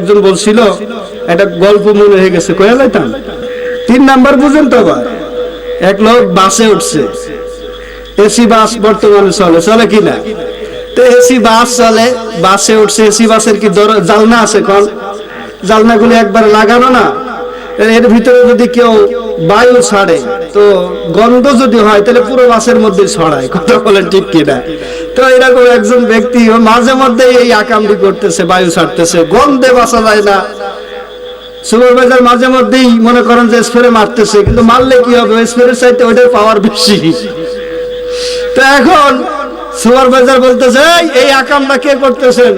একজন বলছিল একটা গল্প মনে হয়ে গেছে, কয়া যাইতাম 3 নাম্বার বুঝেন তো। আবার এক লোক বাসে উঠছে, এসি বাস বর্তমানে চলে কিনা, তো এসি বাস চলে, বাসে উঠছে, এসি বাসের কি জালনা আছে, কোন জালনাগুলো একবার লাগানো না, এর ভিতরে যদি কেউ বায়ু ছাড়ে তো গন্ধ যদি হয় তাহলে পুরো বাসের মধ্যে ছড়ায়, কথা বলেন ঠিক কিনা। তো এরকম একজন ব্যক্তি মাঝে মধ্যে এই আকামটি করতেছে, বায়ু ছাড়তেছে, গন্ধে বাঁচা যায় না। সুপারভাইজার মাঝে মধ্যেই মনে করেন যে স্প্রে মারতেছে, কিন্তু মারলে কি হবে, স্প্রের চাইতে ওইটার পাওয়ার বেশি। তো এখন সুপারভাইজার বলতেছে এই আকামটা কে করতেছেন,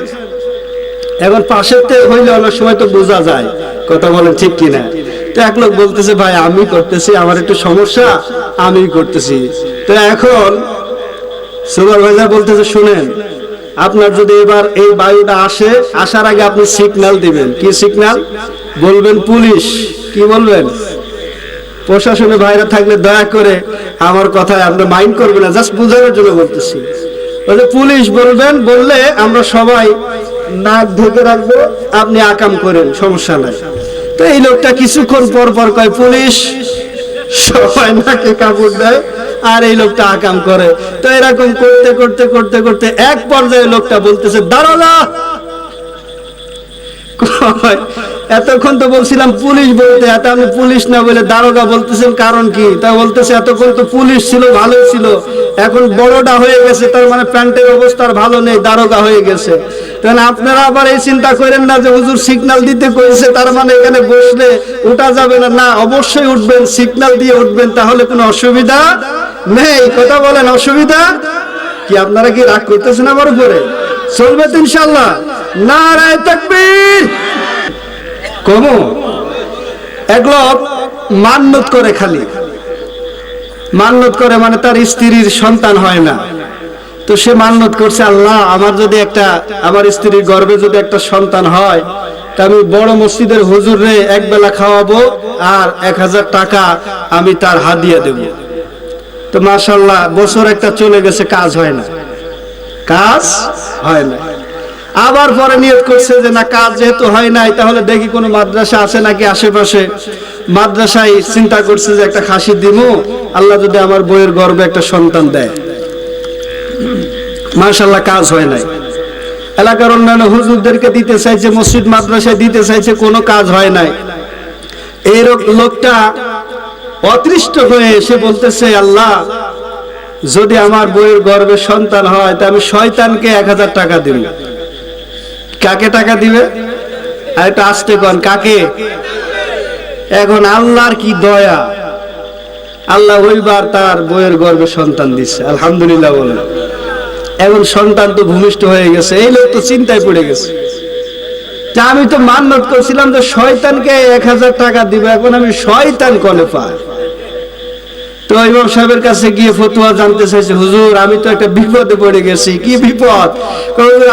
এখন পাশের থেকে হইলে অনেক সময় তো বোঝা যায়, কথা বলেন ঠিক কিনা। তো এক লোক বলতেছে ভাই আমি করতেছি, আমার একটু সমস্যা, আমি করতেছি। তো এখন সুপারভাইজার বলতেছে শুনেন, আপনার যদি এবার এই বায়ুটা আসে, আসার আগে আপনি সিগন্যাল দিবেন। কি সিগন্যাল? বলবেন পুলিশ। কি বলবেন? প্রশাসনে ভাইরা থাকলে দয়া করে আমার কথায় আপনি মাইন্ড করবেন না, জাস্ট বোঝানোর জন্য বলতেছি। পুলিশ বলবেন, বললে আমরা সবাই নাক ঢেকে রাখবো, আপনি আকাম করেন, সমস্যা নাই। তো এই লোকটা কিছুক্ষণ পর পর কয় পুলিশ, সবাই নাকে কাপড় দেয়, আর এই লোকটা আকাম করে। তো এরকম করতে করতে করতে করতে এক পর্যায়ে লোকটা বলতেছে দাঁড়ালা। এতক্ষণ তো বলছিলাম পুলিশ বলতে, এত আপনি পুলিশ না বলে দারোগা বলতেছেন, কারণ কি? তা বলতেছে এতক্ষণ তো পুলিশ ছিল, ভালো ছিল, এখন বড়টা হয়ে গেছে, তার মানে প্যান্টের অবস্থা ভালো নেই, দারোগা হয়ে গেছে। কারণ আপনারা আবার এই চিন্তা করেন না যে হুজুর সিগন্যাল দিতে কইছে তার মানে এখানে বসলে উঠা যাবে না, না অবশ্যই উঠবেন, সিগন্যাল দিয়ে উঠবেন, তাহলে কোনো অসুবিধা নেই। কথা বলেন, অসুবিধা কি? আপনারা কি রাগ করতেছেন আমার উপরে? চলবে তো ইনশাআল্লাহ। নারায়ে তাকবীর। কমো এক লোক মান্নত করে, খালি মান্নত করে, মানে তার স্ত্রীর সন্তান হয় না, তো সে মান্নত করছে আল্লাহ আমার যদি আমার স্ত্রীর গর্ভে যদি একটা সন্তান হয়, তা আমি বড় মসজিদের হুজুরে এক বেলা খাওয়াবো আর 1000 টাকা আমি তার হাদিয়া দেব। তো মাশাআল্লাহ বছর একটা চলে গেছে, কাজ হয় না, কাজ হয় না। আবার পরে নিয়ত করছে যে না, কাজ যেহেতু হয় নাই, তাহলে দেখি কোনো মাদ্রাসা আছে নাকি আশেপাশে। মাদ্রাসায় চিন্তা করছে যে একটা খাসি দিমু, আল্লাহ যদি আমার বইয়ের গর্ভে একটা সন্তান দেয়। মাশাআল্লাহ কাজ হয় নাই। এলাকার অন্যান্য হুজুরদেরকে দিতে চাইছে, মসজিদ মাদ্রাসায় দিতে চাইছে, কোনো কাজ হয় নাই। এই লোকটা অতৃষ্ট হয়ে এসে বলতেছে আল্লাহ যদি আমার বইয়ের গর্ভে সন্তান হয়, তা আমি শয়তানকে 1000 টাকা দিব। কাকে টাকা দিবে? আর এটা আসতে কোন কাকে? এখন আল্লাহর কি দয়া, আল্লাহ ওইবার তার বইয়ের গর্ভে সন্তান দিচ্ছে, আলহামদুলিল্লাহ বলেন। এখন সন্তান তো ভূমিষ্ঠ হয়ে গেছে, এই লোক তো চিন্তায় পড়ে গেছে যে আমি তো মান্নত করছিলাম যে শয়তানকে 1000 টাকা দিব, এখন আমি শয়তান কলে পাই। তো ইমাম সাহেবের কাছে গিয়ে ফতোয়া জানতে চাইছে, হুজুর আমি তো একটা বিপদে পড়ে গেছি। কি বিপদ?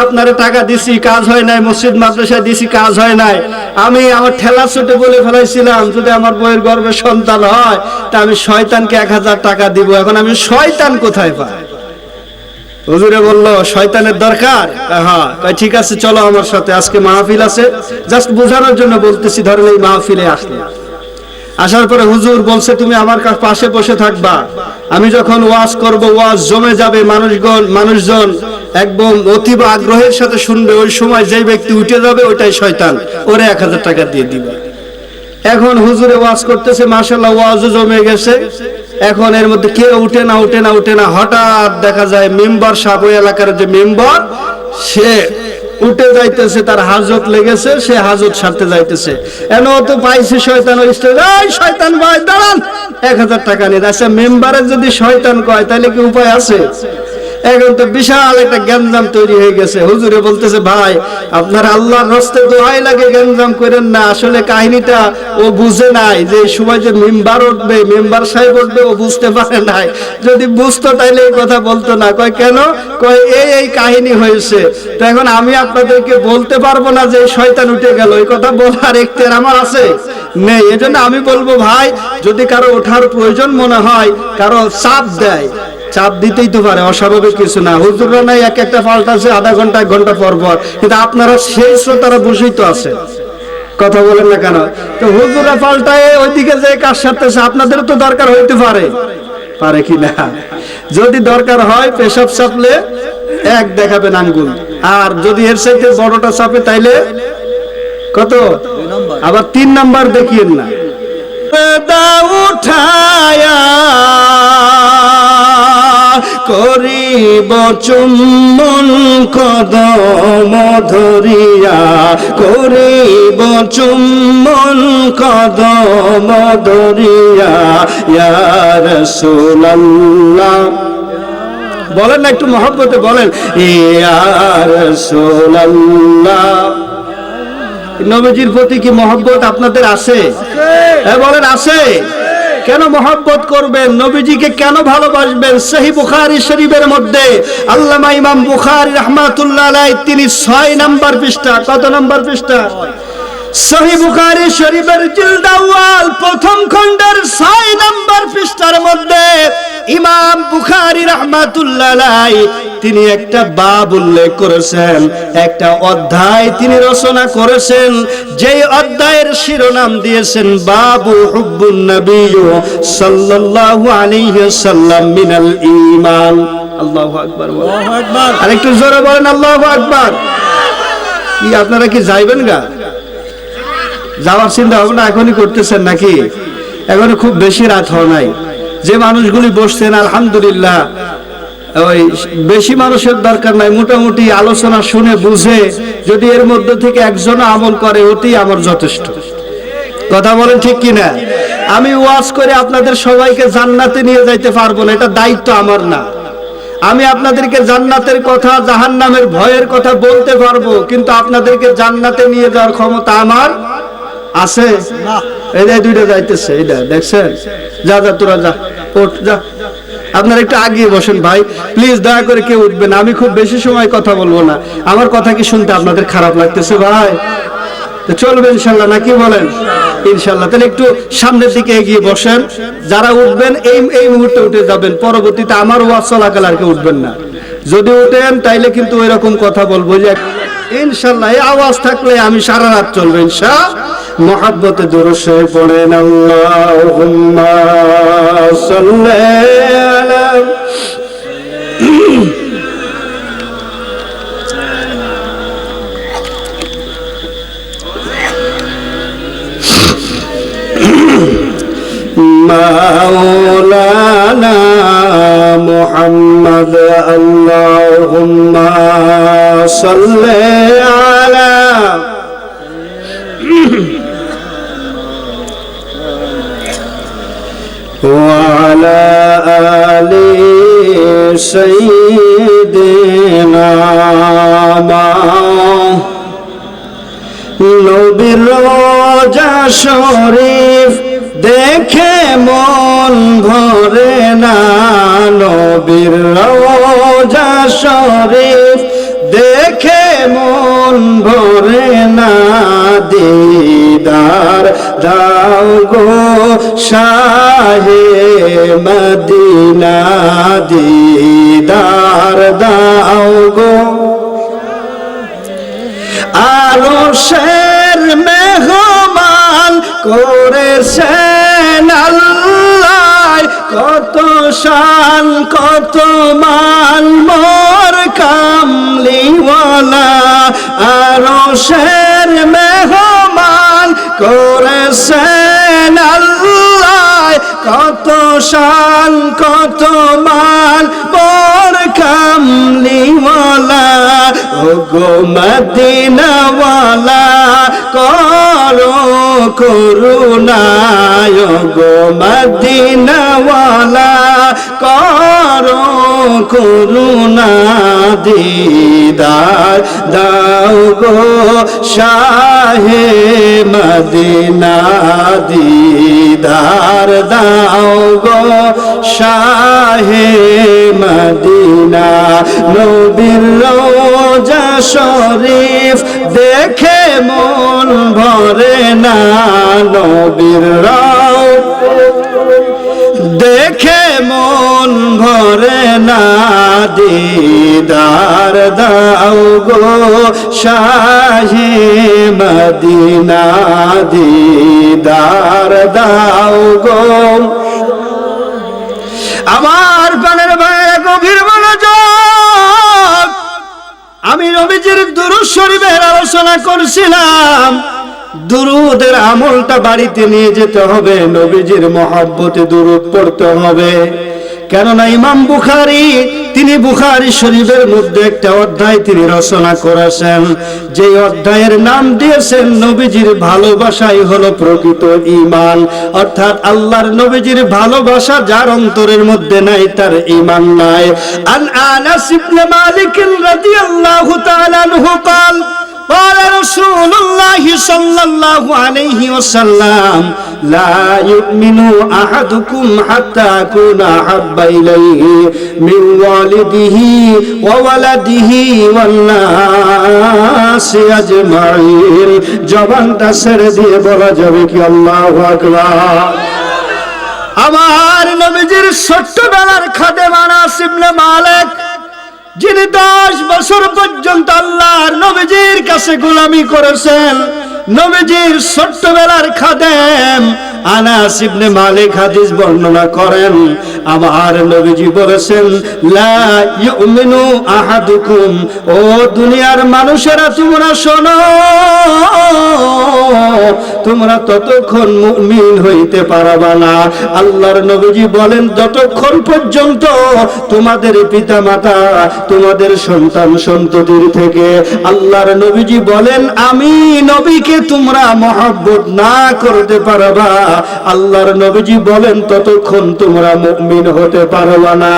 আপনারা টাকা দিছি, কাজ হয় নাই, মসজিদ মাদ্রাসায় দিছি, কাজ হয় নাই। আমি আমার ঠেলা ছুটে বলে ফেলাইছিলাম যদি আমার বইয়ের গর্ভে সন্তান হয় তা আমি শয়তানকে 1000 টাকা দিব, এখন আমি শয়তান কোথায় পাই? হুজুরে বলল শয়তানের দরকার? হ্যাঁ। ঠিক আছে চলো আমার সাথে, আজকে মাহফিল আছে, জাস্ট বোঝানোর জন্য বলতেছি। ধরেন এই মাহফিলে আসলে, আসার পরে হুজুর বলছে তুমি আমার পাশে বসে থাকবা, আমি যখন ওয়াজ করব ওয়াজ জমে যাবে, মানুষজন একদম অতীব আগ্রহের সাথে শুনবে, ওই সময় যেই ব্যক্তি উঠে যাবে ওইটাই শয়তান, ওরে 1000 টাকা দিয়ে দিবে। এখন হুজুরে ওয়াজ করতেছে, মাশাআল্লাহ ওয়াজও জমে গেছে। এখন এর মধ্যে কে উঠে না, হঠাৎ দেখা যায় মেম্বার সাহেব, ওই এলাকার যে মেম্বার, সে উঠে যাইতেছে, তার হাজত লেগেছে, সে হাজত সারতে যাইতেছে। এন তো পাইছে শয়তান, ওই শয়তান ভাই দাঁড়ান, 1000 টাকা নিয়ে। আচ্ছা মেম্বারের যদি শয়তান কয় তাহলে কি উপায় আছে? এখন তো বিশাল একটা গ্যাঞ্জাম তৈরি হয়ে গেছে। হুজুরে বলতেছে ভাই আপনার আল্লাহর রাস্তে দোহাই লাগে গ্যাঞ্জাম করেন না, আসলে কাহিনীটা ও বুঝে নাই যে এই সময় যে মেম্বার উঠবে, মেম্বার সাহেব উঠবে, ও বুঝতে পারে নাই। যদি বুঝতো তাইলে এই কথা বলতো না। কয় কেন? কয় এই কাহিনী হয়েছে। তো এখন আমি আপনাদেরকে বলতে পারবো না যে শয়তান উঠে গেল, এই কথা বলার এখতিয়ার আমার আছে নেই। এজন্য আমি বলবো ভাই যদি কারো ওঠার প্রয়োজন মনে হয়, কারো চাপ দেয়, চাপ দিতেই তো পারে, অস্বাভাবিক কিছু না। হুজুররা নাই এক একটা পাল্টাছে আধা ঘন্টা 1 ঘন্টা পর পর, কিন্তু আপনারা সেই শ্রোতারা বুঝেই তো আছে। কথা বলেন না কেন? তো হুজুরা পাল্টায় ওইদিকে যে কাজ সারতেছে, আপনাদেরও তো দরকার হইতে পারে, পারে কি না? যদি দরকার হয় পেশাব চাপলে এক দেখাবেন আঙ্গুল, আর যদি এর সাথে বড়টা চাপে তাইলে কত, আবার 3 নাম্বার দেখিয়েন না। উঠায়া করিব চুম্বন কদম ধরিয়া, করিব চুম্বন কদম ধরিয়া, ইয়া রাসূলুল্লাহ। বলেন না একটু মহব্বতে বলেন, ইয়া রাসূলুল্লাহ। নবীজির প্রতি কি মহব্বত আপনাদের আছে? হ্যাঁ বলেন আছে। কেন মহব্বত করবেন? নবীজিকে কেন ভালোবাসবেন? সহিহ বুখারী শরীফের মধ্যে আল্লামা ইমাম বুখারী রাহমাতুল্লাহ আলাইহি তিনি 6 নাম্বার পৃষ্ঠা, কত নাম্বার পৃষ্ঠা? সহিহ বুখারী শরীফের জিলদ আউয়াল প্রথম খণ্ডের 6 নাম্বার পৃষ্ঠার মধ্যে ইমাম বুখারী রাহমাতুল্লাহ আলাইহি তিনি একটা বাব উল্লেখ করেছেন, একটা অধ্যায় তিনি রচনা করেছেন, যেই অধ্যায়ের শিরোনাম দিয়েছেন বাবু হুব্বুন নবী সাল্লাল্লাহু আলাইহি ওয়াসাল্লাম মিনাল ঈমান। আল্লাহু আকবার, আল্লাহু আকবার। আরেকটু জোরে বলেন আল্লাহু আকবার। কি আপনারা কি যাইবেন গা? যাওয়ার চিন্তা ভাবনা এখনই করতেছেন নাকি? এখনো খুব বেশি রাত হয় নাই। যে মানুষগুলি বসছেন আলহামদুলিল্লাহ, ওই বেশি মানুষের দরকার নাই, মোটামুটি আলোচনা শুনে বুঝে যদি এর মধ্যে থেকে একজন আমল করে ওতেই আমার যথেষ্ট। কথা বলেন ঠিক কিনা? আমি ওয়াজ করে আপনাদের সবাইকে জান্নাতে নিয়ে যাইতে পারবো না, এটা দায়িত্ব আমার না। আমি আপনাদেরকে জান্নাতের কথা, জাহান্নামের ভয়ের কথা বলতে পারবো, কিন্তু আপনাদেরকে জান্নাতে নিয়ে যাওয়ার ক্ষমতা আমার আছে না। এই যে দুইটা যাইতেছে, এইটা দেখছেন? যা যা তোরা যা, ওঠ যা। আপনারা একটু আগিয়ে বসেন ভাই, প্লিজ দয়া করে কেউ উঠবেন। আমি খুব বেশি সময় কথা বলবো না। আমার কথা কি শুনতে আপনাদের খারাপ লাগতেছে ভাই? তো চলবে ইনশাল্লাহ নাকি বলেন? ইনশাল্লাহ। তাহলে একটু সামনের দিকে এগিয়ে বসেন। যারা উঠবেন এই মুহূর্তে উঠে যাবেন, পরবর্তীতে আমার ওয়াজ চলাকাল আর কেউ উঠবেন না। যদি উঠেন তাইলে কিন্তু ওই রকম কথা বলবো যে ইনশাল্লাহ এই আওয়াজ থাকলে আমি সারা রাত চলবে ইনশাআল্লাহ। মোহাব্বতে দুরূদ শরীফ পড়েন, আল্লাহুম্মা সাল্লি আলা মাওলানা মুহাম্মদ, আল্লাহুম্মা সাল্লি আলা وعلى آل سيدنا নবীর রওজা শরীফ দেখে মন ভরে না, নবীর রওজা শরীফ দেখে মন ভরে না, দিদার দাও গো শাহে মদিনা, দিদার দাও গো। আরশের মেহমান করেছেন আল্লাহ, কত শান কত মান মোর কামলিওয়ালা। আরশের মেহমান করেছেন আল্লাহ, কত শান কত মান মোর কামলিওয়ালা। ওগো মদিনাওয়ালা করো করুণা, ওগো মদিনাওয়ালা করো করুণা, দিদার দাও গো শাহে মদিনা, দিদার দাও গো শাহে মদিনা। নবীর রওজা শরীফ দেখে মন ভরে না, নবীর রওজা দেখে মন ভরে না, দিদার দাও গো শাহে মদিনা দিদার দাও গো। আমার প্রাণের ভাইয়েরা গভীর মনোযোগ, আমি নবীজির দুরূদ শরীফের আলোচনা করছিলাম। দুরূদের আমলটা বাড়িতে নিয়ে যেতে হবে, নবীজির মহব্বতে দুরূদ পড়তে হবে। কেননা ইমাম বুখারী তিনি বুখারী শরীফের মধ্যে একটা অধ্যায় তিনি রচনা করেছেন, যে অধ্যায়ের নাম দিয়েছেন নবীজির ভালোবাসাই হলো প্রকৃত ঈমান। অর্থাৎ আল্লাহর নবীজির ভালোবাসা যার অন্তরের মধ্যে নাই তার ঈমান নাই। আন আনাস ইবনে মালিক রাদিয়াল্লাহু তাআলা আনহু قال قال رسول الله صلى الله عليه وسلم لا يؤمن أحدكم حتى أكون أحب إليه من والده وولده والناس أجمعين। জবানটা ছেড়ে দিয়ে বলা যাবে কি আল্লাহু আকবার। আমার নবীজির ছোট্টবেলার খাদেম আনাস ইবনে মালিক, যিনি 10 বছর পর্যন্ত আল্লাহর নবীজির কাছে গোলামি করেছেন, নবীজির ছোট্টবেলার খাদেম আনাস ইবনে মালিক হাদিস বর্ণনা করেন, আমার নবীজি বলেছেন লা ইউমিনু আহাদুকুম, ও দুনিয়ার মানুষেরা তোমরা শোনো, তোমরা ততক্ষণ মুমিন হইতে পারবা না। আল্লাহর নবীজি বলেন যতক্ষণ পর্যন্ত তোমাদের পিতামাতা, তোমাদের সন্তান সন্ততির থেকে আল্লাহর নবীজি বলেন আমি নবীকে তোমরা মহব্বত না করতে পারবা, আল্লাহর নবীজি বলেন ততক্ষণ তোমরা মুমিন হতে পারবা না।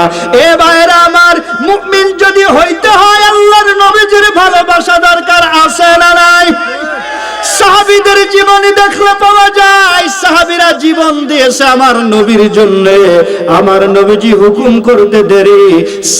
এ ভাইরা আমার, মুমিন যদি হইতে হয় আল্লাহর নবীজির ভালোবাসা দরকার আছে না নাই? সাহাবীদের জীবনী দেখলে পাওয়া যায়, সাহাবীরা জীবন দিয়েছে আমার নবীর জন্য। আমার নবীজি হুকুম করতে দেরি,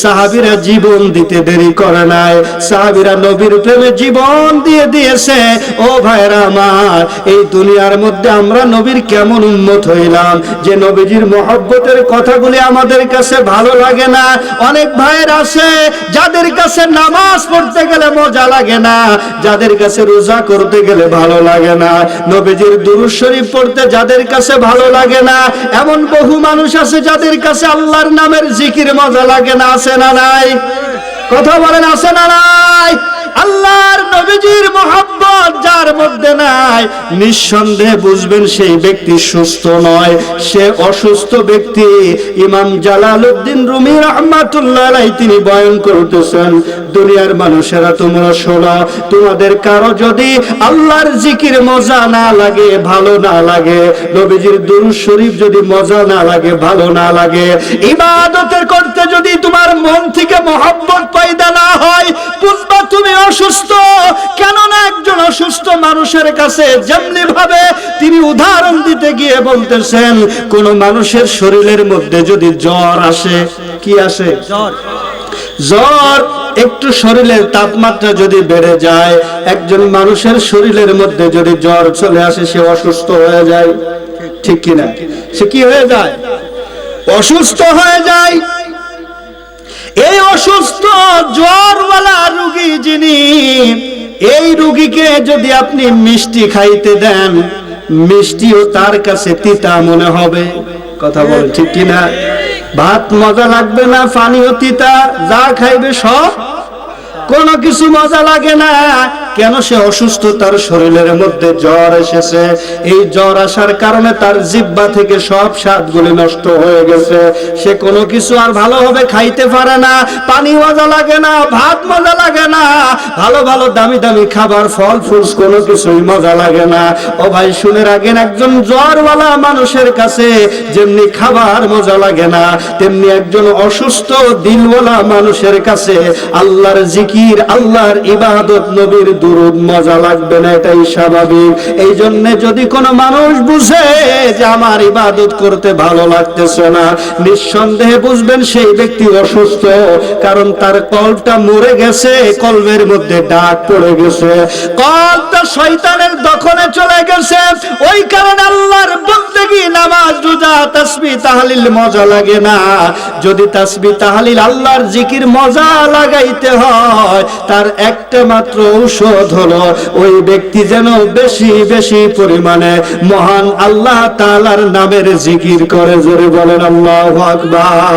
সাহাবীরা জীবন দিতে দেরি করে নাই, সাহাবীরা নবীর প্রেমে জীবন দিয়ে দিয়েছে। ও ভাইরা আমার, এই দুনিয়ার মধ্যে আমরা নবীর কেমন উম্মত হইলাম যে নবীজির মহব্বতের কথাগুলি আমাদের কাছে ভালো লাগে না। অনেক ভাইয়ের আছে যাদের কাছে নামাজ পড়তে গেলে মজা লাগে না, যাদের কাছে রোজা করতে গেলে ভালো লাগে না, নবীজির দুরূদ শরীফ পড়তে যাদের কাছে ভালো লাগে না, এমন বহু মানুষ আছে যাদের কাছে আল্লাহর নামের জিকির মজা লাগে না। আছে না নাই? কথা বলেন, আছে না নাই? আল্লাহর নবীজির মহব্বত যার মধ্যে নাই, নিঃসন্দেহে বুঝবেন সেই ব্যক্তি সুস্থ নয়, সে অসুস্থ ব্যক্তি। ইমাম জালালউদ্দিন রুমি রাহমাতুল্লাহ আলাইহি তিনি বয়ান করতেছেন, দুনিয়ার মানুষেরা তোমরা শোনো, তোমাদের কারো যদি আল্লাহর জিকির মজা না লাগে, ভালো না লাগে, নবীজির দুরূদ শরীফ যদি মজা না লাগে, ভালো না লাগে, ইবাদতের করতে যদি তোমার মন থেকে মহব্বত পয়দা না হয়, বুঝবা তুমি অসুস্থ। কেননা একজন অসুস্থ মানুষের কাছে যেমনি ভাবে তিনি উদাহরণ দিতে গিয়ে বলতেছেন, কোন মানুষের শরীরের মধ্যে যদি জ্বর আসে, কি আসে? জ্বর, একটু শরীরের তাপমাত্রা যদি বেড়ে যায়, একজন মানুষের শরীরের মধ্যে যদি জ্বর চলে আসে, সে অসুস্থ হয়ে যায়, ঠিক কিনা? সে কি হয়ে যায়? অসুস্থ হয়ে যায়। এই অসুস্থ জ্বরওয়ালা রোগী যিনি, এই রোগীকে যদি আপনি মিষ্টি খাইতে দেন, মিষ্টিও তার কাছে তিতা মনে হবে। কথা বলেন, ঠিক কিনা? ভাত মজা লাগবে না, পানিও তিতা, যা খাইবে সব কোনো কিছু মজা লাগে না। কেন? সে অসুস্থ, তার শরীরের মধ্যে জ্বর এসেছে। এই জ্বর আসার কারণে তার জিহ্বা থেকে সব স্বাদগুলি নষ্ট হয়ে গেছে, সে কোনো কিছু আর ভালোভাবে খাইতে পারে না, পানি মজা লাগে না, ভাত মজা লাগে না, ভালো ভালো দামি দামি খাবার, ফল ফ্রুটস কোনো কিছুই মজা লাগে না। ও ভাই শুনে রাখেন, একজন জ্বরওয়ালা মানুষের কাছে যেমনি খাবার মজা লাগে না, তেমনি একজন অসুস্থ দিলওয়ালা মানুষের কাছে আল্লাহর জিকির, আল্লাহর ইবাদত, নবীর দুরূদ মজা লাগবে না, এটাই স্বাভাবিক। এই জন্য যদি কোনো মানুষ বুঝে যে আমার ইবাদত করতে ভালো লাগতেছে না, নিঃসন্দেহে বুঝবেন সেই ব্যক্তি অসুস্থ, কারণ তার কলটা মরে গেছে, কলবের মধ্যে দাগ পড়ে গেছে, কলটা শয়তানের দখলে চলে গেছে। ওই কারণে আল্লাহর বন্দে বন্দেগী, নামাজ, রোজা, তাসবিহ তাহলিল মজা লাগে না। যদি তাসবিহ তাহলিল আল্লাহর জিকির মজা লাগাইতে হয়, তার একটা মাত্র ঔষধ হলো ওই ব্যক্তি যেন বেশি বেশি পরিমাণে মহান আল্লাহ তাআলার নামের জিকির করে। জোরে বলেন আল্লাহু আকবার।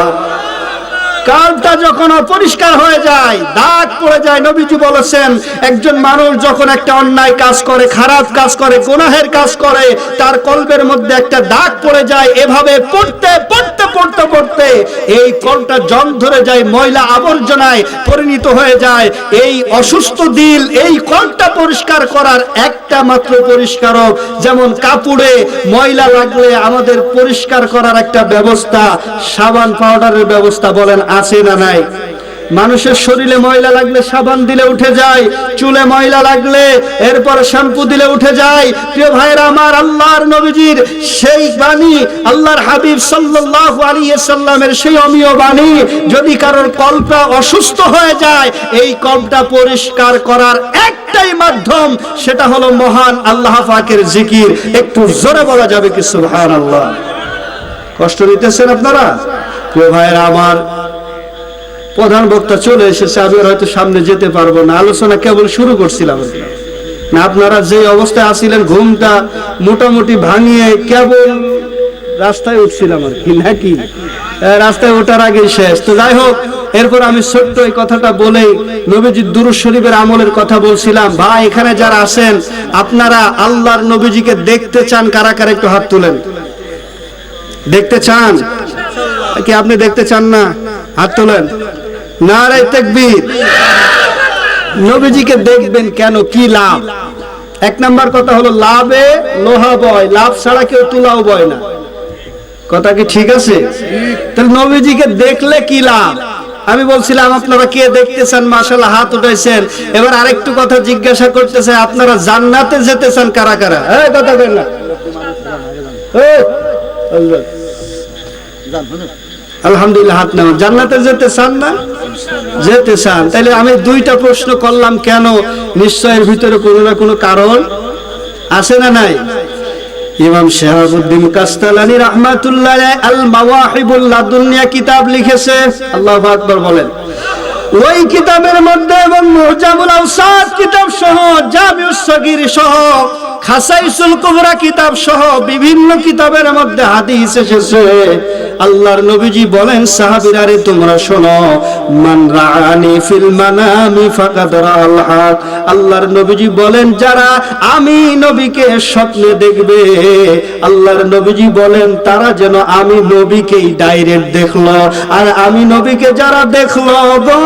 কালটা যখন অপরিষ্কার হয়ে যায়, দাগ পড়ে যায়, নবীজি বলেছেন একজন মানুষ যখন একটা অন্যায় কাজ করে, খারাপ কাজ করে, গুনাহের কাজ করে, তার কলবের মধ্যে একটা দাগ পড়ে যায়। এভাবে পড়তে পড়তে পড়তে পড়তে এই কলটা জং ধরে যায়, ময়লা আবর্জনায় পরিণত হয়ে যায়। এই অসুস্থ দিল, এই কলটা পরিষ্কার করার একটা মাত্র পরিষ্কারক, যেমন কাপড়ে ময়লা লাগলে আমাদের পরিষ্কার করার একটা ব্যবস্থা, সাবান পাউডারের ব্যবস্থা বলেন আছে না নাই? মানুষের শরীরে ময়লা লাগলে সাবান দিলে উঠে যায়, চুলে ময়লা লাগলে এরপর শ্যাম্পু দিলে উঠে যায়। প্রিয় ভাইরা আমার, আল্লাহর নবীজির সেই বাণী, আল্লাহর হাবিব সাল্লাল্লাহু আলাইহি সাল্লামের সেই অমীয় বাণী, যদি কারোর কলটা অসুস্থ হয়ে যায়, এই কলটা পরিষ্কার করার একটাই মাধ্যম, সেটা হলো মহান আল্লাহ পাকের জিকির। একটু জোরে বলা যাবে কি সুবহানাল্লাহ? কষ্ট নিতেছেন আপনারা? প্রিয় ভাইরা আমার, প্রধান বক্তা চলে এসেছে, আমি হয়তো সামনে যেতে পারবো না, আলোচনা কেবল শুরু করছিলাম না। আপনারা যে অবস্থায় আছিলেন, ঘুমটা মোটামুটি ভাঙিয়ে কেবল রাস্তায় উঠছিলাম আর কি, নাকি রাস্তায় ওঠার আগে শেষ। তো যাই হোক, এরপর আমি ছোট্ট এই কথাটা বলে নবীজির দুরূদ শরীফের আমলের কথা বলছিলাম। ভাই, এখানে যারা আছেন, আপনারা আল্লাহর নবীজিকে দেখতে চান কারা কারা? একটু হাত তুলেন। দেখতে চান কি? আপনি দেখতে চান না? হাত তোলেন। নারে তাকবীর। নবীজিকে দেখবেন কেন? কি লাভ? এক নাম্বার কথা হলো, লাভে লোহা বয়, লাভ ছাড়া কেউ তুলাও বয় না। কথা কি ঠিক আছে? তাহলে নবীজিকে দেখলে কি লাভ? আমি বলছিলাম আপনারা কে দেখতে চান? মাশাআল্লাহ হাত উঠাইছেন। এবার আরেকটু কথা জিজ্ঞাসা করতেছে, আপনারা জান্নাতে যেতে চান কারা কারা? এই কথা বলেন না। আলহামদুলিল্লাহ, হাত নাও। জান্নাতে যেতে চান না? যেতে চান। তাহলে আমি দুইটা প্রশ্ন করলাম কেন? নিশ্চয়ের ভিতরে কোনো না কোনো কারণ আছে না নাই? ইমাম শাহাবুদ্দিন কাস্তালানী রাহমাতুল্লাহ আলাইহি আল মাওয়াহিবুল লাদুনিয়া কিতাব লিখেছে। আল্লাহু আকবার বলেন। ওই কিতাবের মধ্যে এবং মুজামুল আওসাত কিতাব সহ, জামিউস সগীর সহ, খাসাইসুল কুবরা কিতাব সহ বিভিন্ন কিতাবের মধ্যে হাদিস এসেছে। আল্লাহর নবীজি বলেন, সাহাবীরা রে তোমরা শোনো, মান রাআনি ফিল মানামি ফাকাদ রাআল হক। আল্লাহর নবীজি বলেন, যারা আমি নবীকে স্বপ্নে দেখবে, আল্লাহর নবীজি বলেন তারা যেন আমি নবীকেই ডাইরেক্ট দেখলো। আর আমি নবীকে যারা দেখলো গো,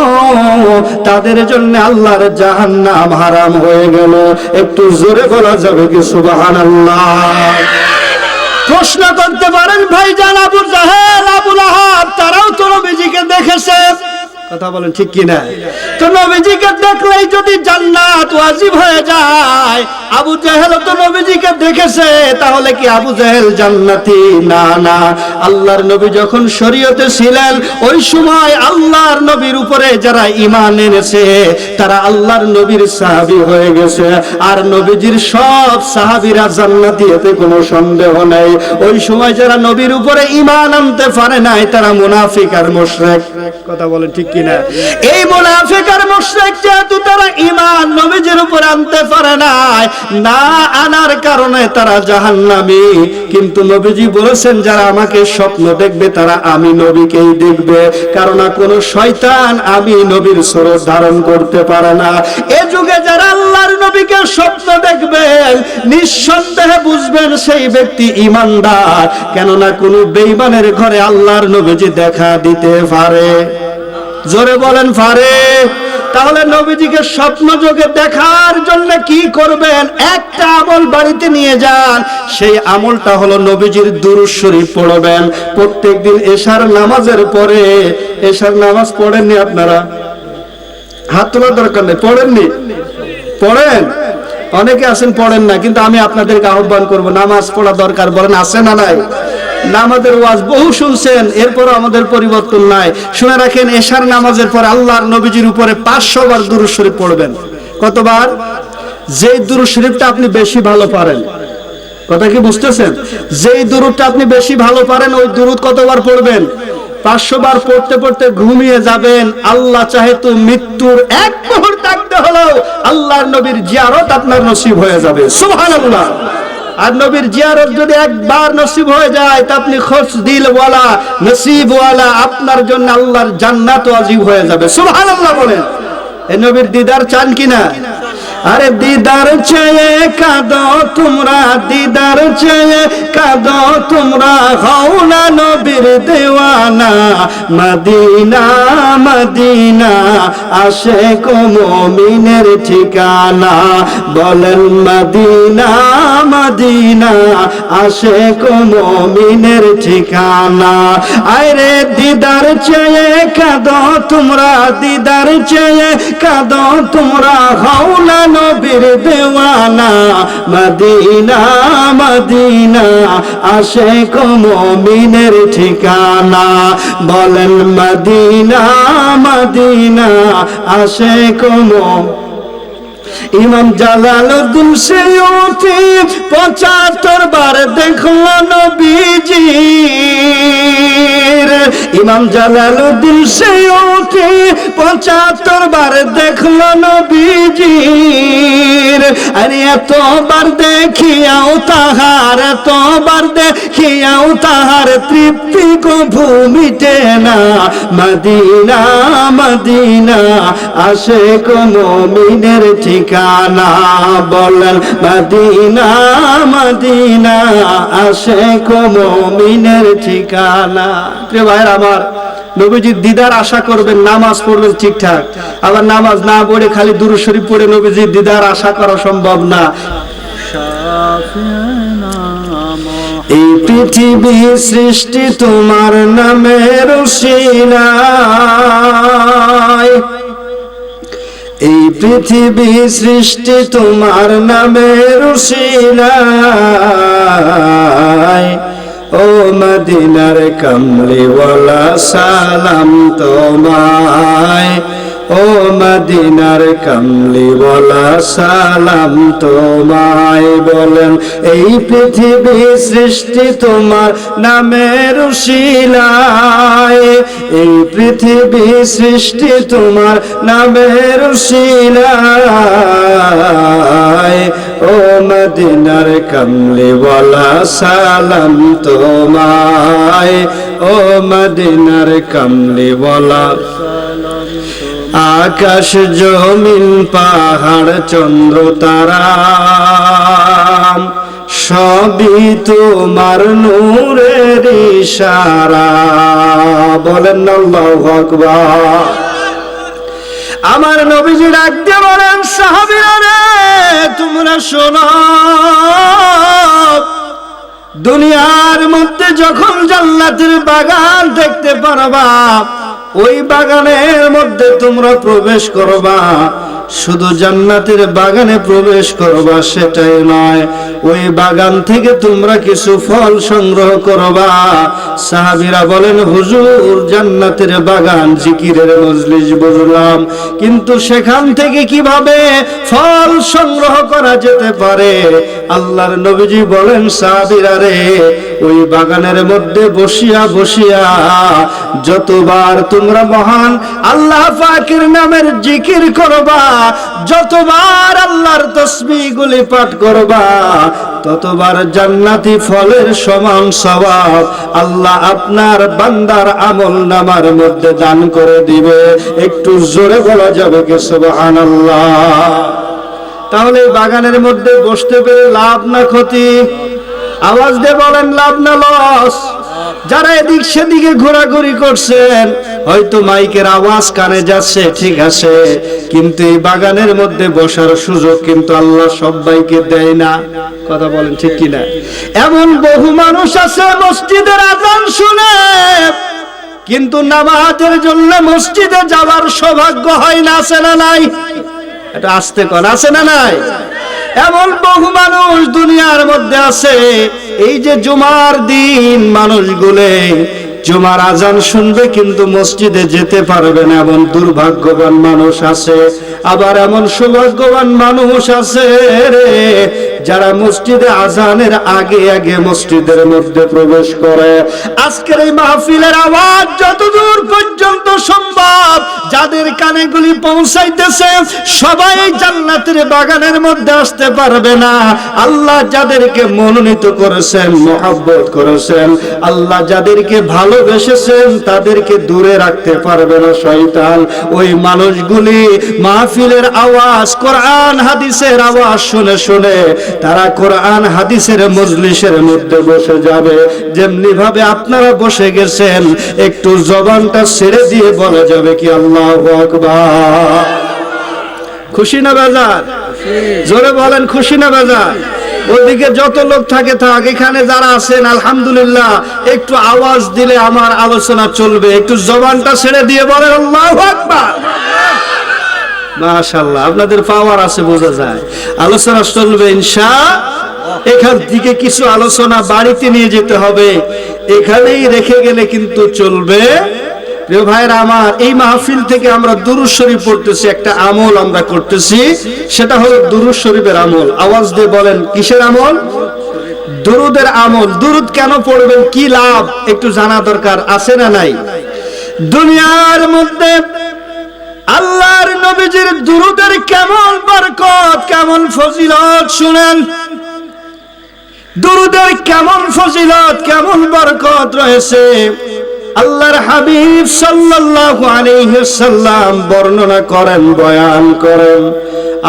তাদের জন্য আল্লাহর জাহান্নাম হারাম হয়ে গেল। একটু জোরে বলা যাবে কি সুবহানাল্লাহ? প্রশ্ন করতে পারেন, ভাইজান আবু জাহেল, আবু লাহাব তারাও তো নবীজিকে দেখেছে। কথা বলেন ঠিক কি না? তো নবীজিকে দেখলেই যদি জান্নাত ওয়াজিব হয়ে যায়, আবু জাহেল তো নবীজিকে দেখেছে, তাহলে কি আবু জাহেল জান্নাতি? না না। আল্লাহর নবী যখন শরীয়তে ছিলেন, ওই সময় আল্লাহর নবীর উপরে যারা ঈমান এনেছে, তারা আল্লাহর নবীর সাহাবী হয়ে গেছে। আর নবীজির সব সাহাবীরা জান্নাতি, এতে কোনো সন্দেহ নেই। ওই সময় যারা নবীর উপরে ঈমান আনতে পারে নাই, তারা মুনাফিক আর মুশরিক। কথা বলেন ঠিক কি না? এই মুনাফিক আর মুশরিক যেহেতু তারা ঈমান নবীজির উপর আনতে পারে নাই, না আনার কারণে তারা জাহান্নামী। কিন্তু নবীজি বলেছেন, যারা আমাকে স্বপ্ন দেখবে তারা আমি নবীকেই দেখবে, কারণ কোনো শয়তান আমি নবীর সুরত ধারণ করতে পারে না। এ যুগে যারা আল্লাহর নবীকে স্বপ্ন দেখবেন, নিঃসন্দেহে বুঝবেন সেই ব্যক্তি ঈমানদার, কেননা কোনো বেঈমানের ঘরে আল্লাহর নবীজি দেখা দিতে পারে। জোরে বলেন পারে? তাহলে নবীজিকে স্বপ্ন যোগে দেখার জন্য কি করবেন? একটা আমল বাড়িতে নিয়ে যান। সেই আমলটা হলো নবীজির দুরূদ শরীফ পড়বেন প্রত্যেকদিন এশার নামাজের পরে। এশার নামাজ পড়েননি আপনারা? হাত তোলার দরকার নেই। পড়েননি? পড়েন। অনেকে আছেন পড়েন না, কিন্তু আমি আপনাদেরকে আহ্বান করব, নামাজ পড়া দরকার। বলেন আছে না নাই? নামাজের ওয়াজ বহু শুনছেন, এরপরও আমাদের পরিবর্তন নাই। শুনে রাখেন, এশার নামাজের পর আল্লাহর নবীজির উপরে 500 বার দুরূদ শরীফ পড়বেন। কতবার? যে দুরূদ শরীফটা আপনি বেশি ভালো পারেন, কথা কি বুঝতেছেন? যেই দুরূদটা আপনি বেশি ভালো পারেন ওই দুরূদ কতবার পড়বেন? 500 বার পড়তে পড়তে ঘুমিয়ে যাবেন। আল্লাহ চাহে তো মৃত্যুর এক মুহূর্ত আগে হলো আল্লাহর নবীর জিয়ারত আপনার নসিব হয়ে যাবে। সুবহানাল্লাহ। আর নবীর জিয়ারত যদি একবার নসিব হয়ে যায় তা আপনি খুশ দিল ওয়ালা নসিব ওয়ালা, আপনার জন্য আল্লাহর জান্নাত ওয়াজিব হয়ে যাবে। সুবহানাল্লাহ বলেন। এই নবীর দিদার চান কিনা? আরে দিদার চেয়ে কাঁদো তোমরা, দিদার চেয়ে কাঁদো তোমরা, হও না নবীর দেওয়ানা। মদিনা মদিনা আশিক মুমিনের ঠিকানা, বলেন মদিনা মদিনা আশিক মুমিনের ঠিকানা। আরে দিদার চেয়ে কাঁদো তোমরা, দিদার চেয়ে কাঁদো তোমরা, হও না নবীর দেওয়ানা। মদিনা মদিনা আশিক মুমিনের ঠিকানা, বলেন মদিনা মদিনা আশিক মুমিন। ইমাম জালালউদ্দিন সৈয়দী 75 বার দেখলো নবীজি। ইমাম জালালউদ্দিন সৈয়দী 75 বার দেখলো নবীজি। আরে এতবার দেখিয়াও তাহার, এতবার দেখিয়াও তাহার তৃপ্তি কভু মিটে না। মদিনা মদিনা আশিক মুমিনের ঠিকানা, বলেন মদিনা মদিনা আশিক মুমিনের ঠিকানা। প্রিয় ভাইরা আমার, নবীজির দিদার আশা করবেন, নামাজ পড়বেন ঠিকঠাক। আবার নামাজ না পড়ে খালি দুরূদ শরীফ পড়ে নবীজির দিদার আশা করা সম্ভব না। এই পৃথিবী সৃষ্টি তোমার নামের উসিলায়, এই পৃথিবী সৃষ্টি তোমার নামের উসিলায়। ও মদিনার কামলিওয়ালা সালাম তোমায়, ও মদিনার কামলিওয়ালা সালাম তোমায়, বলেন এই পৃথিবী সৃষ্টি তোমার নামের উসিলায়, এই পৃথিবী সৃষ্টি তোমার নামের উসিলায়। ও মদিনার কামলিওয়ালা সালাম তোমায়, ও মদিনার কামলিওয়ালা। আকাশ জমিন পাহাড় চন্দ্র তারা সবই তোমার নূরের ইশারা, বলেন আল্লাহু আকবার। আমার নবীজি ডাক দিয়ে বলেন, সাহাবীরা রে তোমরা শোনো, দুনিয়ার মধ্যে যখন জান্নাতের বাগান দেখতে পারবা, ওই বাগানের মধ্যে তোমরা প্রবেশ করবা। শুধু জান্নাতের বাগানে প্রবেশ করবা সেটাই নয়, ওই বাগান থেকে তোমরা কিছু ফল সংগ্রহ করবা। সাহাবীরা বলেন, হুজুর জান্নাতের বাগান জিকিরের মজলিস বুঝলাম, কিন্তু সেখান থেকে কিভাবে ফল সংগ্রহ করা যেতে পারে? আল্লাহর নবীজি বলেন, সাহাবীরা রে ওই বাগানের মধ্যে বসিয়া বসিয়া যতবার তোমরা মহান আল্লাহ পাকের নামের জিকির করবা, যতবার আল্লাহর তাসবিহ গুলি পাঠ করবা, ততবার জান্নাতি ফলের সমান সওয়াব আল্লাহ আপনার বান্দার আমলনামার মধ্যে দান করে দিবে। একটু জোরে বলা যাবে কি সুবহানাল্লাহ? তাহলে বাগানের মধ্যে বসতে পেরে লাভ না ক্ষতি? আওয়াজ দিয়ে বলেন, লাভ না লস? যারা এদিক সেদিকে ঘোরাঘুরি করছেন, হয়তো মাইকের আওয়াজ কানে যাচ্ছে, ঠিক আছে, কিন্তু এই বাগানের মধ্যে বসার সুযোগ কিন্তু আল্লাহ সবাইকে দেয় না। কথা বলেন ঠিক কিনা? এমন বহু মানুষ আছে মসজিদের আযান শুনে কিন্তু নামাজের জন্য মসজিদে যাওয়ার সৌভাগ্য হয় না, আছে না নাই? এটা আস্তে কোন আছে না নাই? এমন বহু মানুষ দুনিয়ার মধ্যে আছে, এই যে জুমার দিন মানুষগুলো জুমার আজান শুনবে কিন্তু মসজিদে যেতে পারবে না, এমন দুর্ভাগ্যবান মানুষ আছে। আবার এমন সৌভাগ্যবান মানুষ আছে রে, যারা মসজিদে আজানের আগে আগে মসজিদের মধ্যে প্রবেশ করে। আজকের এই মাহফিলের আওয়াজ যতদূর পর্যন্ত সম্ভব যাদের কানেগুলি পৌঁছাইতেছে সবাই জান্নাতের বাগানের মধ্যে আসতে পারবে না। আল্লাহ যাদেরকে মনোনীত করেছেন, মহব্বত করেছেন, আল্লাহ যাদেরকে ভালোবেসেছেন তাদেরকে দূরে রাখতে পারবে না শয়তান। ওই মানুষগুলি মাহফিলের আওয়াজ, কোরআন হাদিসের আওয়াজ শুনে শুনে তারা কোরআন হাদিসের মজলিসের মধ্যে বসে যাবে। যেমনি ভাবে আপনারা বসে গেছেন, একটু জবানটা ছেড়ে দিয়ে বলা যাবে কি আল্লাহু আকবার। খুশি না বেজার? জোরে বলেন খুশি না বেজার? ওদিকে যত লোক থাকে থাক, এখানে যারা আছেন আলহামদুলিল্লাহ একটু আওয়াজ দিলে আমার আলোচনা চলবে। একটু জবানটা ছেড়ে দিয়ে বলেন আল্লাহু আকবার। মাশাআল্লাহ, আপনাদের পাওয়ার আছে বোঝা যায়। আলোচনা চলবে ইনশাআল্লাহ। এখান থেকে কিছু আলোচনা বাড়িতে নিয়ে যেতে হবে, এখানেই রেখে গেলে কিন্তু চলবে। প্রিয় ভাইরা আমার, এই মাহফিল থেকে আমরা দুরূদ শরীফ পড়তেছি, একটা আমল আমরা করতেছি, সেটা হলো দুরূদ শরীফের আমল। আওয়াজ দিয়ে বলেন কিসের আমল? দুরূদের আমল। দুরূদ কেন পড়বেন, কি লাভ একটু জানা দরকার আছে না নাই? দুনিয়ার মধ্যে আল্লাহর নবীজির দুরূদের কেমন বরকত, কেমন ফজিলত শুনেন। দুরূদের কেমন ফজিলত, কেমন বরকত রয়েছে আল্লাহর হাবিব সাল্লাল্লাহু আলাইহি ওয়াসাল্লাম বর্ণনা করেন, বয়ান করেন।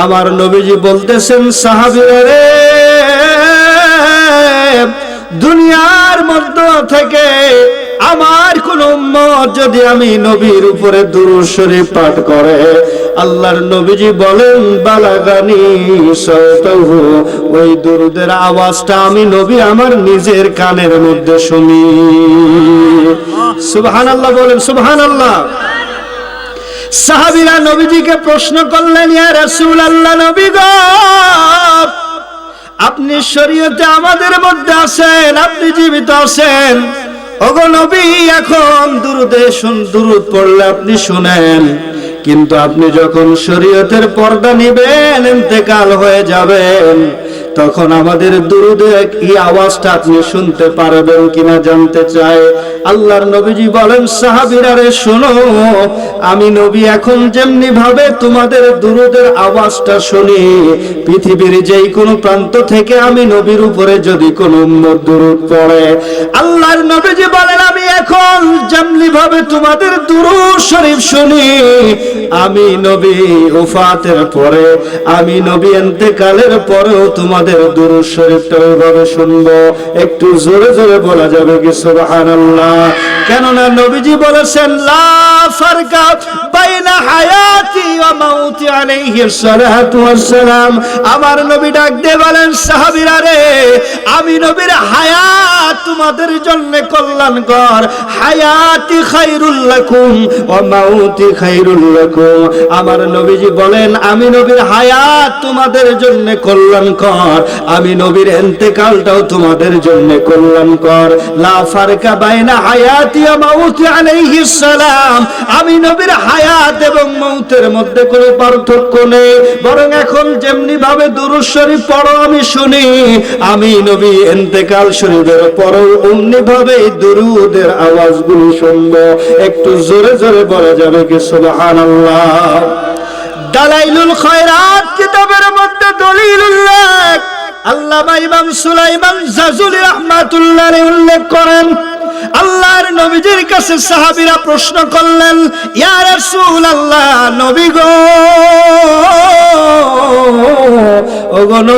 আমার নবীজি বলতেছেন, সাহাবীরা রে, দুনিয়ার মধ্যে থেকে আমার কোন উম্মত যদি আমি নবীর উপরে দুরূদ শরীফ পাঠ করে, আল্লাহর নবীজি বলেন বালাগানি সাওতাহু, ওই দুরূদের আওয়াজটা আমি নবী আমার নিজের কানের মধ্যে শুনি। সুবহানাল্লাহ বলেন সুবহানাল্লাহ। সাহাবীরা নবীজিকে প্রশ্ন করলেন, ইয়া রাসূলুল্লাহ, নবী গো, আপনি শরীয়তে আমাদের মধ্যে আছেন, আপনি জীবিত আছেন, ওগো নবী, এখন দুরূদ পড়লে আপনি শুনেন, কিন্তু আপনি যখন শরীয়তের পর্দা নিবেন, ইন্তেকাল হয়ে যাবেন, তখন আমাদের দুরূদের এই আওয়াজটা আপনি শুনতে পারবেন কিনা জানতে চাই। আল্লাহর নবীজি বলেন, সাহাবীরা রে শোনো, আমি নবী এখন যেমনি ভাবে তোমাদের দুরূদের আওয়াজটা শুনি, পৃথিবীর যেই কোনো প্রান্ত থেকে আমি নবীর উপরে যদি কোনো উম্মত দুরূদ পড়ে, আল্লাহর নবীজি বলেন আমি এখন যেমনি ভাবে তোমাদের দুরূদ শরীফ শুনি, আমি নবী ওফাতের পরে, আমি নবী ইন্তেকালের পরেও তোমাদের দুরূদ শরীফটা ওইভাবে শুনবো। একটু জোরে জোরে বলা যাবে কি সুবহানাল্লাহ? কেননা নবীজি বলেছেন, লা ফারকা বাইনা হায়াতি ওয়া মাউতি আলাইহিস সালাতু ওয়াস সালাম। আমার নবী ডাক দিয়ে বলেন, সাহাবীরা রে, আমি নবীর হায়াত তোমাদের জন্য কল্যাণকর, হায়াতি খায়রুল লাকুম ওয়া মাউতি খায়রুল লাকুম। আমার নবীজি বলেন, আমি নবীর হায়াত তোমাদের জন্য কল্যাণকর, আমি নবীর ইন্তেকালটাও তোমাদের জন্য কল্যাণকর। লা ফারকা বাইনা হায়াতি ওয়া মাউতি আলাইহিস সালাম, আমি নবীর হায়াত এবং মৌতের মধ্যে কোনো পার্থক্য নেই, বরং এখন যেমনি ভাবে দুরূদ শরীফ পড়ো আমি শুনি, আমি নবী ইন্তেকাল শরীফের পরও অমনি ভাবে দুরূদের আওয়াজগুলো শুনবো। একটু জোরে জোরে বলা যাবে কি সুবহানাল্লাহ? দালাইলুল খায়রাত কিতাবের মধ্যে দলিলুল্লাহ আল্লামা ইমাম সুলাইমান জাজুলি রাহমাতুল্লাহ আলাইহি উল্লেখ করেন, আল্লাহর নবীজির কাছে সাহাবীরা প্রশ্ন করলেন, ইয়া রাসূলুল্লাহ, নবী গো, ওগো